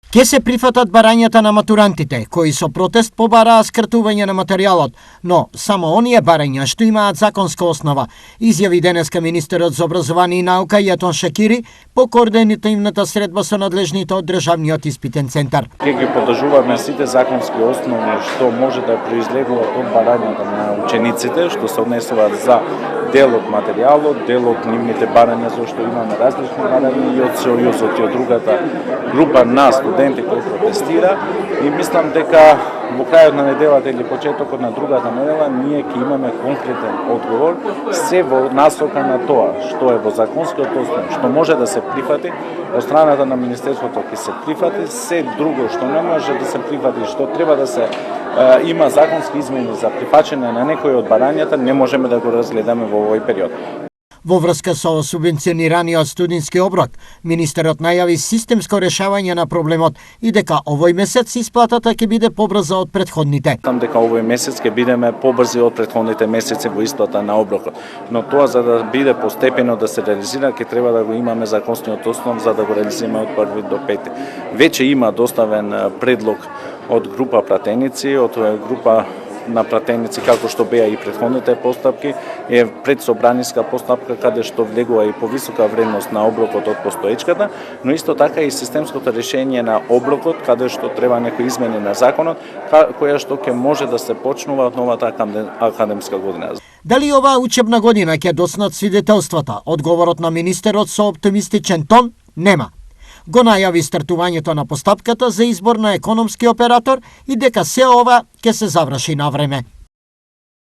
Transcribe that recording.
Ке се прифатат барањата на матурантите, кои со протест побараа скртување на материјалот, но само оние барања што имаат законска основа, изјави денеска министерот за образование и наука Јатон Шакири по координативната средба со надлежните од државниот испитен центар. Ке ги подржуваме сите законски основи што може да произлегуваат од барањата на учениците, што се однесуваат за дел од материјалот, дел од нивните барања, зашто имаме различни барања и од Сојузот и од другата група на студенти кои протестира, и мислам дека во крајот на неделата или почетокот на другата недела ние ќе имаме конкретен одговор, се во насока на тоа што е во законскиот основ, што може да се прифати од страната на Министерството ќе се прифати, се друго што не може да се прифати, што треба да се има законски измени за прифаќање на некои од барањата, не можеме да го разгледаме во овој период. Во врска со субвенционираниот студентски оброк, министерот најави системско решавање на проблемот и дека овој месец исплатата ќе биде побрза од претходните. Там дека овој месец ќе бидеме побрзи од претходните месеци во исплата на оброкот. Но тоа за да биде постепено да се реализира, ќе треба да го имаме законскиот основ за да го реализираме од 1 до 5. Веќе има доставен предлог од група пратеници, од група на пратеници, како што беа и претходните постапки, е предсобраниска постапка каде што влегува и повисока вредност на оброкот од постоечката, но исто така и системското решение на оброкот, каде што треба некои измени на законот, која што ќе може да се почнува од новата академска година. Дали оваа учебна година ќе доснат свидетелствата? Одговорот на министерот со оптимистичен тон нема. Го најави стартувањето на постапката за избор на економски оператор и дека се ова ќе се заврши на време.